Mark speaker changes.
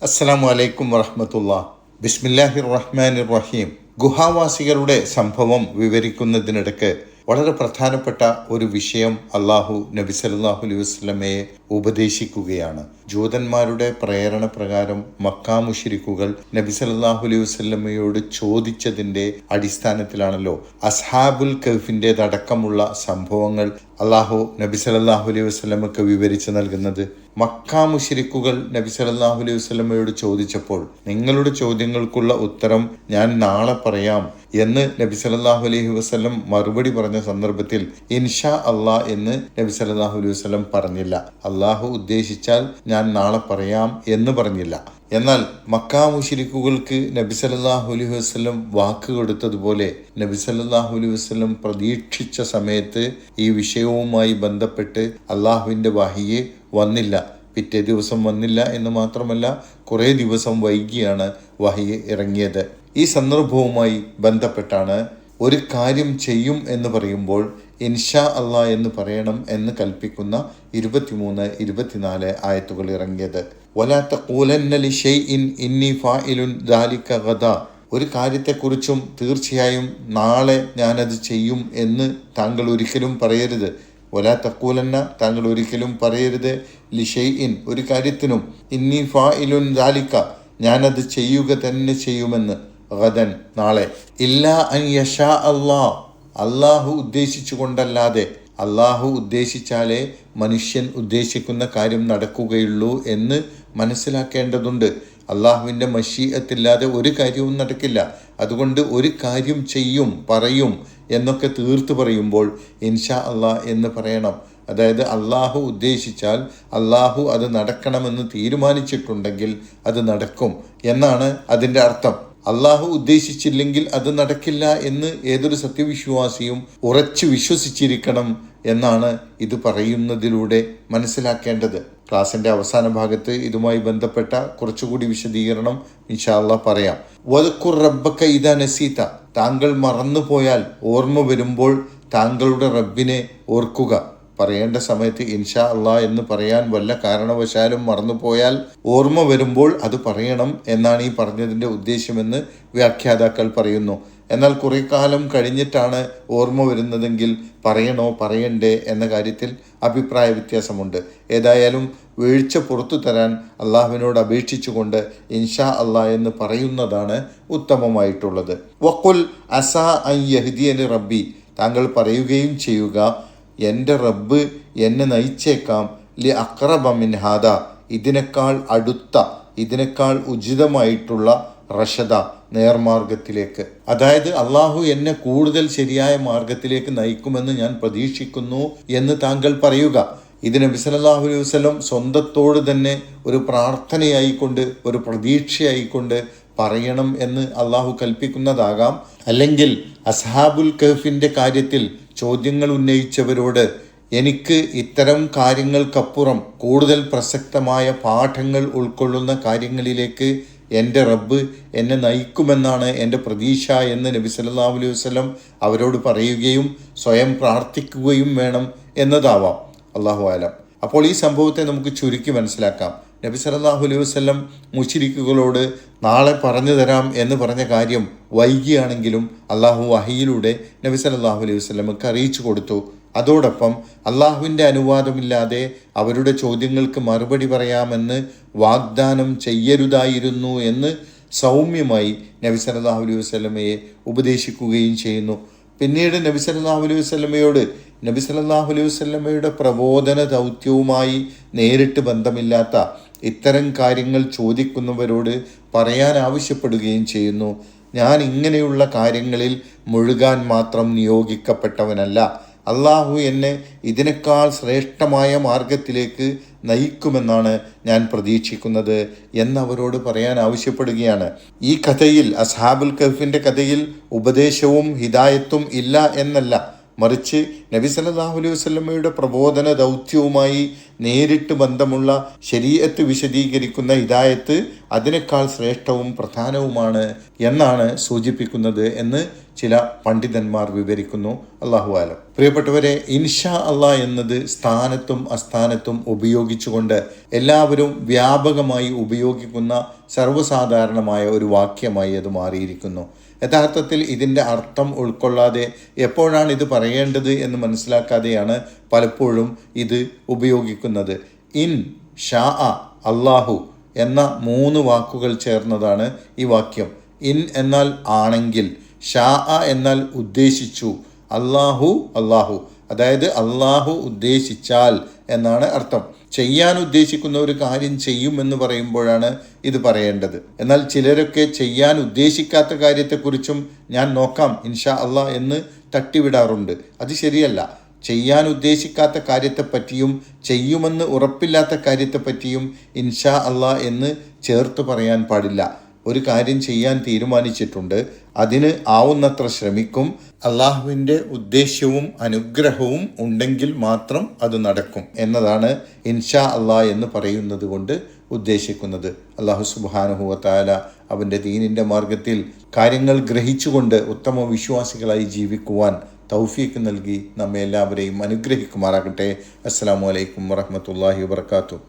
Speaker 1: അസ്സലാമു അലൈക്കും വറഹ്മത്തുള്ളാഹി. ബിസ്മില്ലാഹിർ റഹ്മാനിർ റഹീം. ഗുഹാവാസികളുടെ സംഭവം വിവരിക്കുന്നതിനിടയ്ക്ക് വളരെ പ്രധാനപ്പെട്ട ഒരു വിഷയം അള്ളാഹു നബി സല്ലല്ലാഹു അലൈഹി വസല്ലമയെ ഉപദേശിക്കുകയാണ്. ജൂതന്മാരുടെ പ്രേരണ പ്രകാരം മക്കാ മുശ്രിക്കുകൾ നബി സല്ലല്ലാഹു അലൈഹി വസല്ലമയോട് ചോദിച്ചതിന്റെ അടിസ്ഥാനത്തിലാണല്ലോ അസ്ഹാബുൽ കഹ്ഫിൻ്റെതടക്കമുള്ള സംഭവങ്ങൾ അള്ളാഹു നബി സല്ലല്ലാഹു അലൈഹി വസല്ലമക്ക് വിവരിച്ചു നൽകുന്നത്. മക്കാ മുശ്രിക്കുകൾ നബി സല്ലല്ലാഹു അലൈഹി വസല്ലമയോട് ചോദിച്ചപ്പോൾ നിങ്ങളുടെ ചോദ്യങ്ങൾക്കുള്ള ഉത്തരം ഞാൻ നാളെ പറയാം എന്ന് നബി സല്ലല്ലാഹു അലൈഹി വസല്ലം മറുപടി പറഞ്ഞ സന്ദർഭത്തിൽ ഇൻഷാ അള്ളാ എന്ന് നബി സല്ലല്ലാഹു അലൈഹി വസല്ലം പറഞ്ഞില്ല. അള്ളാഹു ഉദ്ദേശിച്ചാൽ ഞാൻ നാളെ പറയാം എന്ന് പറഞ്ഞില്ല. എന്നാൽ മക്കാ മുശ്രിക്കുകൾക്ക് നബി സല്ലല്ലാഹു അലൈഹി വസല്ലം വാക്ക് കൊടുത്തതുപോലെ നബി സല്ലല്ലാഹു അലൈഹി വസല്ലം പ്രതീക്ഷിച്ച സമയത്ത് ഈ വിഷയവുമായി ബന്ധപ്പെട്ട് അള്ളാഹുവിൻ്റെ വഹി വന്നില്ല. പിറ്റേ ദിവസം വന്നില്ല എന്ന് മാത്രമല്ല, കുറേ ദിവസം വൈകിയാണ് വഹി ഇറങ്ങിയത്. ഈ സന്ദർഭവുമായി ബന്ധപ്പെട്ടാണ് ഒരു കാര്യം ചെയ്യും എന്ന് പറയുമ്പോൾ ഇൻഷാ അള്ളാ എന്ന് പറയണം എന്ന് കൽപ്പിക്കുന്ന 23, 24 ആയത്തുകൾ ഇറങ്ങിയത്. വലാ തഖൂലന്ന ലിശൈഇൻ ഇന്നി ഫാഇലുൻ ദാലിക ഗദാ. ഒരു കാര്യത്തെക്കുറിച്ചും തീർച്ചയായും നാളെ ഞാനത് ചെയ്യും എന്ന് താങ്കൾ ഒരിക്കലും പറയരുത്. വലാ തഖൂലന്ന, താങ്കൾ ഒരിക്കലും പറയരുത്, ലിശൈഇൻ ഒരു കാര്യത്തിനും, ഇന്നി ഫാഇലുൻ ദാലിക ഞാനത് ചെയ്യുക തന്നെ ചെയ്യുമെന്ന്, ഗദൻ നാളെ, ഇല്ലാ അൻ യശാ അല്ലാഹ് അള്ളാഹു ഉദ്ദേശിച്ചു കൊണ്ടല്ലാതെ. അള്ളാഹു ഉദ്ദേശിച്ചാലേ മനുഷ്യൻ ഉദ്ദേശിക്കുന്ന കാര്യം നടക്കുകയുള്ളൂ എന്ന് മനസ്സിലാക്കേണ്ടതുണ്ട്. അള്ളാഹുവിൻ്റെ മശീഅത്തില്ലാതെ ഒരു കാര്യവും നടക്കില്ല. അതുകൊണ്ട് ഒരു കാര്യം ചെയ്യും, പറയും എന്നൊക്കെ തീർത്ത് പറയുമ്പോൾ ഇൻഷാ അള്ളാഹ് എന്ന് പറയണം. അതായത് അള്ളാഹു ഉദ്ദേശിച്ചാൽ, അള്ളാഹു അത് നടക്കണമെന്ന് തീരുമാനിച്ചിട്ടുണ്ടെങ്കിൽ അത് നടക്കും എന്നാണ് അതിൻ്റെ അർത്ഥം. അള്ളാഹു ഉദ്ദേശിച്ചില്ലെങ്കിൽ അത് നടക്കില്ല എന്ന് ഏതൊരു സത്യവിശ്വാസിയും ഉറച്ചു വിശ്വസിച്ചിരിക്കണം എന്നാണ് ഇത് പറയുന്നതിലൂടെ മനസ്സിലാക്കേണ്ടത്. ക്ലാസിൻ്റെ അവസാന ഭാഗത്ത് ഇതുമായി ബന്ധപ്പെട്ട കുറച്ചുകൂടി വിശദീകരണം ഇൻഷാ അള്ളാഹ് പറയാം. വദ്കുർ റബ്ബക ഇദാ നസീത, താങ്കൾ മറന്നുപോയാൽ, ഓർമ്മ വരുമ്പോൾ താങ്കളുടെ റബ്ബിനെ ഓർക്കുക. പറയേണ്ട സമയത്ത് ഇൻഷാ അള്ളാഹ് എന്ന് പറയാൻ വല്ല കാരണവശാലും മറന്നുപോയാൽ ഓർമ്മ വരുമ്പോൾ അത് പറയണം എന്നാണ് ഈ പറഞ്ഞതിൻ്റെ ഉദ്ദേശമെന്ന് വ്യാഖ്യാതാക്കൾ പറയുന്നു. എന്നാൽ കുറേ കാലം കഴിഞ്ഞിട്ടാണ് ഓർമ്മ വരുന്നതെങ്കിൽ പറയണോ പറയണ്ടേ എന്ന കാര്യത്തിൽ അഭിപ്രായ വ്യത്യാസമുണ്ട്. ഏതായാലും വീഴ്ച പുറത്തു തരാൻ അള്ളാഹുവിനോട് അപേക്ഷിച്ചുകൊണ്ട് ഇൻഷാ അള്ളാഹ് എന്ന് പറയുന്നതാണ് ഉത്തമമായിട്ടുള്ളത്. വഖുൽ അസാ അൻ യഹ്ദിയനി റബ്ബി, താങ്കൾ പറയുകയും ചെയ്യുക, എൻ്റെ റബ്ബ് എന്നെ നയിച്ചേക്കാം, ലി അഖ്റബ മിൻ ഹാദാ, ഇതിനേക്കാൾ അടുത്ത, ഇതിനേക്കാൾ ഉചിതമായിട്ടുള്ള റഷദ, നേർമാർഗത്തിലേക്ക്. അതായത് അള്ളാഹു എന്നെ കൂടുതൽ ശരിയായ മാർഗത്തിലേക്ക് നയിക്കുമെന്ന് ഞാൻ പ്രതീക്ഷിക്കുന്നു എന്ന് താങ്കൾ പറയുക. ഇത് നബി സല്ലല്ലാഹു അലൈഹി വസല്ലം സ്വന്തത്തോട് തന്നെ ഒരു പ്രാർത്ഥനയായിക്കൊണ്ട്, ഒരു പ്രതീക്ഷയായിക്കൊണ്ട് പറയണം എന്ന് അള്ളാഹു കൽപ്പിക്കുന്നതാകാം. അല്ലെങ്കിൽ അസ്ഹാബുൽ കഹ്ഫിൻ്റെ കാര്യത്തിൽ ചോദ്യങ്ങൾ ഉന്നയിച്ചവരോട് എനിക്ക് ഇത്തരം കാര്യങ്ങൾക്കപ്പുറം കൂടുതൽ പ്രസക്തമായ പാഠങ്ങൾ ഉൾക്കൊള്ളുന്ന കാര്യങ്ങളിലേക്ക് എൻ്റെ റബ്ബ് എന്നെ നയിക്കുമെന്നാണ് എൻ്റെ പ്രതീക്ഷ എന്ന് നബി സല്ലല്ലാഹു അലൈഹി വസല്ലം അവരോട് പറയുകയും സ്വയം പ്രാർത്ഥിക്കുകയും വേണം എന്നതാവാം. അല്ലാഹു ആലം. അപ്പോൾ ഈ സംഭവത്തെ നമുക്ക് ചുരുക്കി മനസ്സിലാക്കാം. നബി സല്ലല്ലാഹു അലൈഹി വസല്ലം മുശ്രിക്കുകളോട് നാളെ പറഞ്ഞു തരാം എന്ന് പറഞ്ഞ കാര്യം വൈകിയാണെങ്കിലും അള്ളാഹു വഹിയിലൂടെ നബി സല്ലല്ലാഹു അലൈഹി വസല്ലമക്ക് അറിയിച്ചു കൊടുത്തു. അതോടൊപ്പം അള്ളാഹുവിൻ്റെ അനുവാദമില്ലാതെ അവരുടെ ചോദ്യങ്ങൾക്ക് മറുപടി പറയാമെന്ന് വാഗ്ദാനം ചെയ്യരുതായിരുന്നു എന്ന് സൗമ്യമായി നബി സല്ലല്ലാഹു അലൈഹി വസല്ലമയെ ഉപദേശിക്കുകയും ചെയ്യുന്നു. പിന്നീട് നബി സല്ലല്ലാഹു അലൈഹി വസല്ലമയോട് നബി സല്ലല്ലാഹു അലൈഹി വസല്ലമയുടെ പ്രബോധന ദൗത്യവുമായി നേരിട്ട് ബന്ധമില്ലാത്ത ഇത്തരം കാര്യങ്ങൾ ചോദിക്കുന്നവരോട് പറയാൻ ആവശ്യപ്പെടുകയും ചെയ്യുന്നു. ഞാൻ ഇങ്ങനെയുള്ള കാര്യങ്ങളിൽ മുഴുകാൻ മാത്രം നിയോഗിക്കപ്പെട്ടവനല്ല, അള്ളാഹു എന്നെ ഇതിനേക്കാൾ ശ്രേഷ്ഠമായ മാർഗത്തിലേക്ക് നയിക്കുമെന്നാണ് ഞാൻ പ്രതീക്ഷിക്കുന്നത് എന്നവരോട് പറയാൻ ആവശ്യപ്പെടുകയാണ്. ഈ കഥയിൽ, അസ്ഹാബുൽ കഹ്ഫിൻ്റെ കഥയിൽ ഉപദേശവും ഹിദായത്തും ഇല്ല എന്നല്ല, മറിച്ച് നബി സല്ലല്ലാഹു അലൈഹി വസല്ലമയുടെ പ്രബോധന ദൗത്യവുമായി നേരിട്ട് ബന്ധമുള്ള ശരീഅത്ത് വിശദീകരിക്കുന്ന ഹിദായത്ത് അതിനേക്കാൾ ശ്രേഷ്ഠവും പ്രധാനവുമാണ് എന്നാണ് സൂചിപ്പിക്കുന്നത് എന്ന് ചില പണ്ഡിതന്മാർ വിവരിക്കുന്നു. അല്ലാഹു ആലം. പ്രിയപ്പെട്ടവരെ, ഇൻഷാ അല്ലാ എന്നത് സ്ഥാനത്തും അസ്ഥാനത്തും ഉപയോഗിച്ചുകൊണ്ട് എല്ലാവരും വ്യാപകമായി ഉപയോഗിക്കുന്ന സർവ്വസാധാരണമായ ഒരു വാക്യമായി അത് മാറിയിരിക്കുന്നു. യഥാർത്ഥത്തിൽ ഇതിൻ്റെ അർത്ഥം ഉൾക്കൊള്ളാതെ എപ്പോഴാണ് ഇത് പറയേണ്ടത് എന്ന് മനസ്സിലാക്കാതെയാണ് പലപ്പോഴും ഇത് ഉപയോഗിക്കുന്നത്. ഇൻ ഷാ അല്ലാഹു എന്ന 3 വാക്കുകൾ ചേർന്നതാണ് ഈ വാക്യം. ഇൻ എന്നാൽ ആണെങ്കിൽ, ഷാ എന്നാൽ ഉദ്ദേശിച്ചു, അല്ലാഹു അല്ലാഹു, അതായത് അല്ലാഹു ഉദ്ദേശിച്ചാൽ എന്നാണ് അർത്ഥം. ചെയ്യാൻ ഉദ്ദേശിക്കുന്ന ഒരു കാര്യം ചെയ്യുമെന്ന് പറയുമ്പോഴാണ് ഇത് പറയേണ്ടത്. എന്നാൽ ചിലരൊക്കെ ചെയ്യാൻ ഉദ്ദേശിക്കാത്ത കാര്യത്തെക്കുറിച്ചും ഞാൻ നോക്കാം ഇൻഷാ അല്ലാ എന്ന് തട്ടിവിടാറുണ്ട്. അത് ശരിയല്ല. ചെയ്യാൻ ഉദ്ദേശിക്കാത്ത കാര്യത്തെപ്പറ്റിയും ചെയ്യുമെന്ന് ഉറപ്പില്ലാത്ത കാര്യത്തെപ്പറ്റിയും ഇൻഷാ അല്ലാ എന്ന് ചേർത്ത് പറയാൻ പാടില്ല. ഒരു കാര്യം ചെയ്യാൻ തീരുമാനിച്ചിട്ടുണ്ട്, അതിന് ആവുന്നത്ര ശ്രമിക്കും, അള്ളാഹുവിൻ്റെ ഉദ്ദേശ്യവും അനുഗ്രഹവും ഉണ്ടെങ്കിൽ മാത്രം അത് നടക്കും എന്നതാണ് ഇൻഷാ അല്ലാ എന്ന് പറയുന്നത് കൊണ്ട് ഉദ്ദേശിക്കുന്നത്. അല്ലാഹു സുബ്ഹാനഹു വ തആല അവൻ്റെ ദീനിൻ്റെ മാർഗത്തിൽ കാര്യങ്ങൾ ഗ്രഹിച്ചുകൊണ്ട് ഉത്തമ വിശ്വാസികളായി ജീവിക്കുവാൻ തൗഫീഖ് നൽകി നമ്മെ എല്ലാവരെയും അനുഗ്രഹിക്കുമാറാകട്ടെ. അസ്സലാമു അലൈക്കും വറഹ്മത്തുള്ളാഹി വബറകാതുഹു.